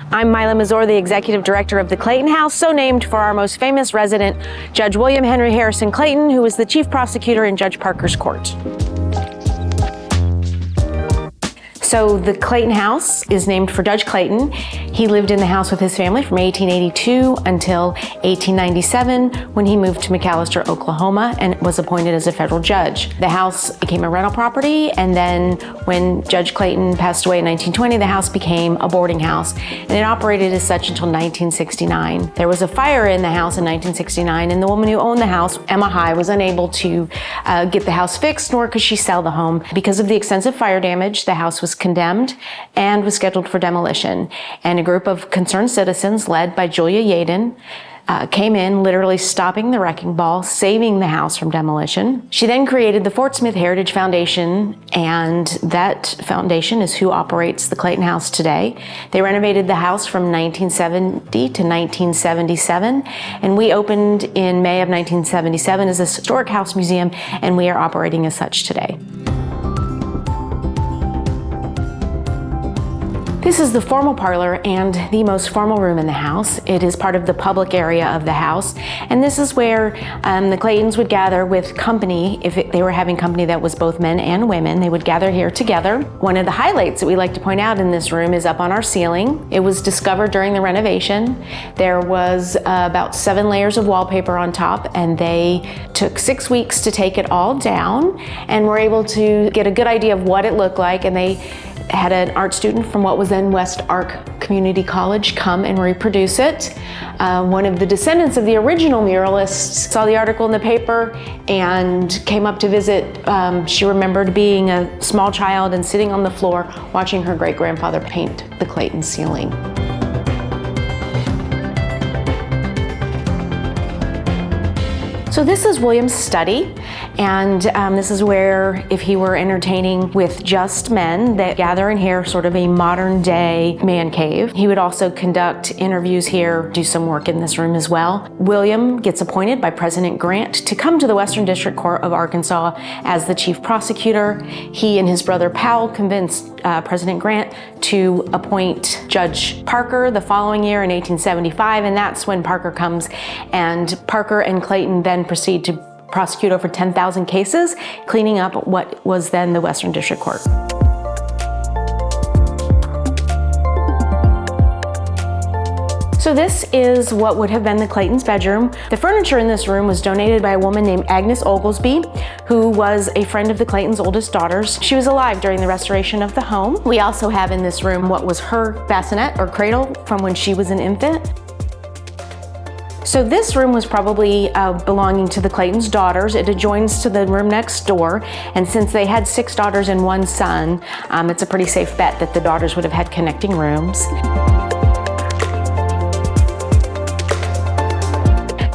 I'm Milo Mazor, the Executive Director of the Clayton House, so named for our most famous resident, Judge William Henry Harrison Clayton, who was the Chief Prosecutor in Judge Parker's court. So the Clayton House is named for Judge Clayton. He lived in the house with his family from 1882 until 1897 when he moved to McAlester, Oklahoma, and was appointed as a federal judge. The house became a rental property, and then when Judge Clayton passed away in 1920, the house became a boarding house, and it operated as such until 1969. There was a fire in the house in 1969, and the woman who owned the house, Emma High, was unable to get the house fixed, nor could she sell the home. Because of the extensive fire damage, the house was condemned and was scheduled for demolition. And a group of concerned citizens led by Julia Yaden came in, literally stopping the wrecking ball, saving the house from demolition. She then created the Fort Smith Heritage Foundation, and that foundation is who operates the Clayton House today. They renovated the house from 1970 to 1977, and we opened in May of 1977 as a historic house museum, and we are operating as such today. This is the formal parlor and the most formal room in the house. It is part of the public area of the house, and this is where the Claytons would gather with company. If they were having company that was both men and women, they would gather here together. One of the highlights that we like to point out in this room is up on our ceiling. It was discovered during the renovation. There was about 7 layers of wallpaper on top, and they took 6 weeks to take it all down, and were able to get a good idea of what it looked like, and they had an art student from what was then West Ark Community College come and reproduce it. One of the descendants of the original muralists saw the article in the paper and came up to visit. She remembered being a small child and sitting on the floor watching her great-grandfather paint the Clayton ceiling. So this is William's study, and this is where, if he were entertaining with just men, that gather in here, sort of a modern day man cave. He would also conduct interviews here, do some work in this room as well. William gets appointed by President Grant to come to the Western District Court of Arkansas as the chief prosecutor. He and his brother Powell convinced President Grant to appoint Judge Parker the following year in 1875, and that's when Parker comes, and Parker and Clayton then proceed to prosecute over 10,000 cases, cleaning up what was then the Western District Court. So this is what would have been the Clayton's bedroom. The furniture in this room was donated by a woman named Agnes Oglesby, who was a friend of the Clayton's oldest daughters. She was alive during the restoration of the home. We also have in this room what was her bassinet or cradle from when she was an infant. So this room was probably belonging to the Clayton's daughters. It adjoins to the room next door, and since they had 6 daughters and 1 son, it's a pretty safe bet that the daughters would have had connecting rooms.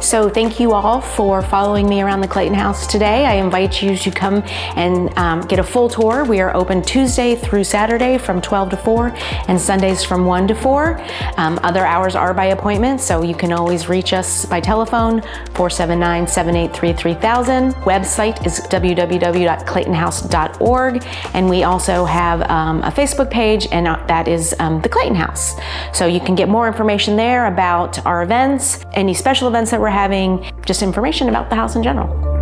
So thank you all for following me around the Clayton House today. I invite you to come and get a full tour. We are open Tuesday through Saturday from 12 to 4 and Sundays from 1 to 4. Other hours are by appointment, so you can always reach us by telephone, 479-783-3000. Website is www.claytonhouse.org, and we also have a Facebook page, and that is the Clayton House. So you can get more information there about our events, any special events that we're having, just information about the house in general.